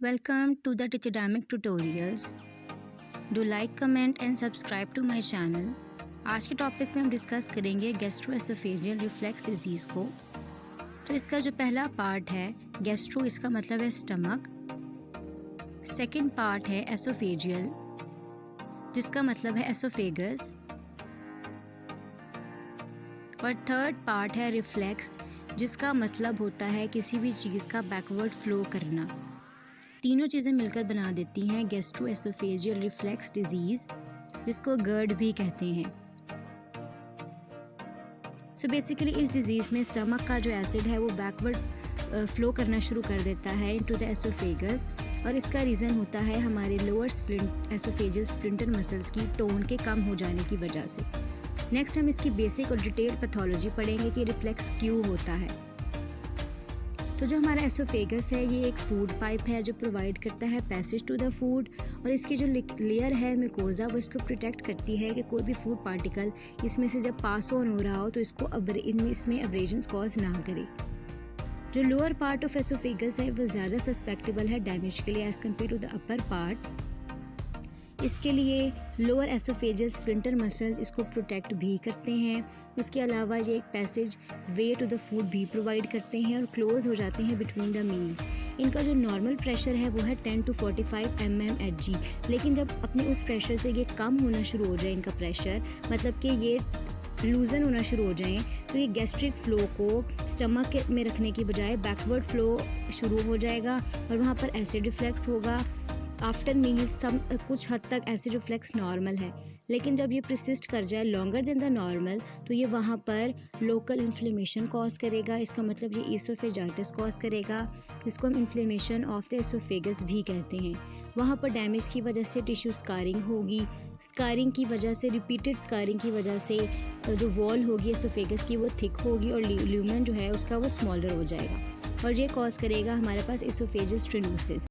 Welcome to the Teachadamic Tutorials. Do like, comment and subscribe to my channel. आज के topic में हम discuss करेंगे गैस्ट्रोएसोफेजियल रिफ्लेक्स डिजीज़ को। तो इसका जो पहला पार्ट है गैस्ट्रो, इसका मतलब है स्टमक। सेकंड पार्ट है एसोफेजियल, जिसका मतलब है एसोफेगस। और थर्ड पार्ट है रिफ्लेक्स, जिसका मतलब होता है किसी भी चीज़ का बैकवर्ड फ्लो करना। तीनों चीज़ें मिलकर बना देती हैं गैस्ट्रोएसोफेजियल रिफ्लेक्स डिजीज़, जिसको गर्ड भी कहते हैं। सो बेसिकली इस डिज़ीज़ में स्टमक का जो एसिड है वो बैकवर्ड फ्लो करना शुरू कर देता है इनटू द एसोफेगस, और इसका रीज़न होता है हमारे लोअर एसोफेजियल स्फिंक्टर मसल्स की टोन के कम हो जाने की वजह से। नेक्स्ट हम इसकी बेसिक और डिटेल पैथोलॉजी पढ़ेंगे कि रिफ्लेक्स क्यों होता है। तो जो हमारा एसोफेगस है ये एक फूड पाइप है जो प्रोवाइड करता है पैसेज टू द फूड, और इसकी जो लेयर है मिकोजा वो इसको प्रोटेक्ट करती है कि कोई भी फूड पार्टिकल इसमें से जब पास ऑन हो रहा हो तो इसको इसमें एब्रेजन्स कॉज ना करे। जो लोअर पार्ट ऑफ एसोफेगस है वो ज़्यादा सस्पेक्टेबल है डैमेज के लिए as compare to the upper part. इसके लिए लोअर एसोफेजियल स्फिंक्टर मसल्स इसको प्रोटेक्ट भी करते हैं। इसके अलावा ये एक passage way to the food भी प्रोवाइड करते हैं और क्लोज हो जाते हैं बिटवीन द मील्स। इनका जो नॉर्मल प्रेशर है वो है 10 to 45 mmHg, लेकिन जब अपने उस प्रेशर से ये कम होना शुरू हो जाए इनका प्रेशर, मतलब कि ये लूजन होना शुरू हो जाएं, तो ये गैस्ट्रिक फ्लो को स्टमक में रखने की बजाय बैकवर्ड फ्लो शुरू हो जाएगा और वहाँ पर एसिड रिफ्लेक्स होगा। आफ्टर मील्स कुछ हद तक एसिड रिफ्लेक्स नॉर्मल है, लेकिन जब ये प्रसिस्ट कर जाए लॉन्गर देन द नॉर्मल तो ये वहाँ पर लोकल इन्फ्लेमेशन कॉज करेगा। इसका मतलब ये ईसोफेजाइटिस कॉज करेगा, जिसको हम इन्फ्लेमेशन ऑफ द एसोफेगस भी कहते हैं। वहाँ पर डैमेज की वजह से टिश्यू स्कारिंग होगी, स्कारिंग की वजह से, रिपीटेड स्कारिंग की वजह से जो वॉल होगी एसोफेगस की वो थिक होगी और ल्यूमेन जो है उसका वो स्मॉलर हो जाएगा, और ये कॉज करेगा हमारे पास एसोफेजियल स्टेनोसिस।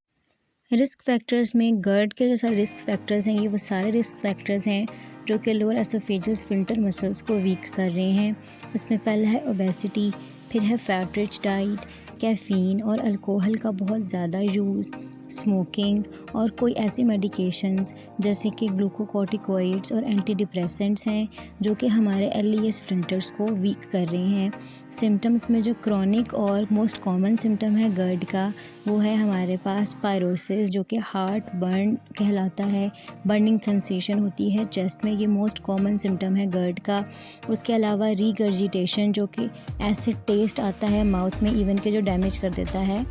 रिस्क फैक्टर्स में गर्ड के जो सारे रिस्क फैक्टर्स हैं ये वो सारे रिस्क फैक्टर्स हैं जो कि लोअर एसोफेजियल स्फिंक्टर मसल्स को वीक कर रहे हैं। उसमें पहला है ओबेसिटी, फिर है फैट रिच डाइट, कैफ़ीन और अल्कोहल का बहुत ज़्यादा यूज़, स्मोकिंग और कोई ऐसी मेडिकेशंस जैसे कि ग्लूकोकॉर्टिकॉइड्स और एंटी डिप्रेसेंट्स हैं जो कि हमारे एलईएस स्फिंक्टर्स को वीक कर रहे हैं। सिम्टम्स में जो क्रॉनिक और मोस्ट कॉमन सिम्टम है गर्ड का वो है हमारे पास पायरोसिस, जो कि हार्ट बर्न कहलाता है। बर्निंग सेंसेशन होती है चेस्ट में, ये मोस्ट कॉमन सिम्टम है गर्ड का। उसके अलावा रीगर्जिटेशन, जो कि एसिड टेस्ट आता है माउथ में, इवन के जो डैमेज कर देता है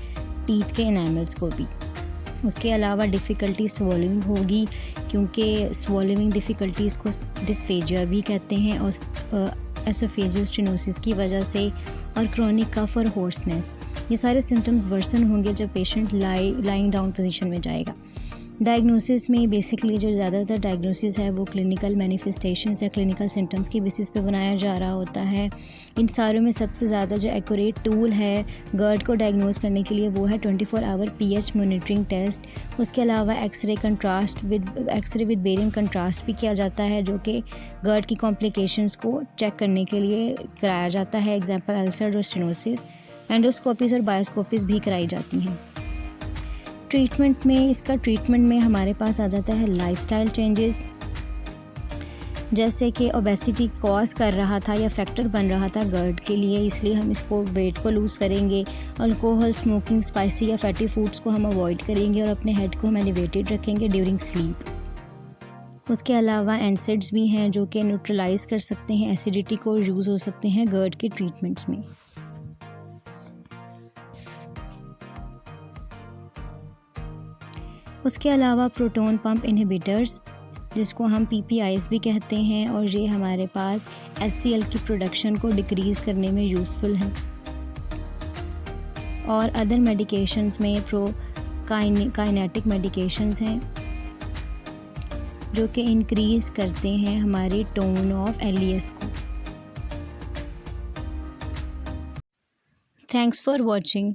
टीथ के एनामल्स को भी। उसके अलावा डिफ़िकल्टी स्वॉलोइंग होगी, क्योंकि स्वॉलोइंग डिफ़िकल्टीज़ को डिस्फेजिया भी कहते हैं, और एसोफेजियल स्टेनोसिस की वजह से, और क्रॉनिक कफ और होर्सनेस। ये सारे सिम्टम्स वर्सन होंगे जब पेशेंट लाइंग डाउन पोजीशन में जाएगा। डायग्नोसिस में बेसिकली जो ज़्यादातर डायग्नोसिस है वो क्लिनिकल मैनिफेस्टेशंस या क्लिनिकल सिम्टम्स की बेसिस पे बनाया जा रहा होता है। इन सारों में सबसे ज़्यादा जो एक्यूरेट टूल है गर्ड को डायग्नोस करने के लिए वो है 24 आवर पीएच मॉनिटरिंग टेस्ट। उसके अलावा एक्सरे विद बेरियम कंट्रास्ट भी किया जाता है, जो कि गर्ड की कॉम्प्लिकेशंस को चेक करने के लिए कराया जाता है। एग्जाम्पल अल्सर और स्टेनोसिस। एंडोस्कोपीज़ और बायोस्कोपीज़ भी कराई जाती हैं। इसका ट्रीटमेंट में हमारे पास आ जाता है लाइफस्टाइल चेंजेस, जैसे कि ओबेसिटी कॉज कर रहा था या फैक्टर बन रहा था गर्ड के लिए, इसलिए हम इसको वेट को लूज़ करेंगे। अल्कोहल, स्मोकिंग, स्पाइसी या फैटी फूड्स को हम अवॉइड करेंगे और अपने हेड को हम एलिवेटेड रखेंगे ड्यूरिंग स्लीप। उसके अलावा एनसिड्स भी हैं जो कि न्यूट्रलाइज कर सकते हैं एसिडिटी को, यूज़ हो सकते हैं गर्ड के ट्रीटमेंट्स में। उसके अलावा प्रोटोन पंप इनहिबिटर्स, जिसको हम पीपीआईज भी कहते हैं, और ये हमारे पास HCl की प्रोडक्शन को डिक्रीज़ करने में यूज़फुल हैं। और अदर मेडिकेशंस में काइनेटिक मेडिकेशंस हैं जो कि इंक्रीज़ करते हैं हमारे टोन ऑफ एलईएस को। Thanks for watching.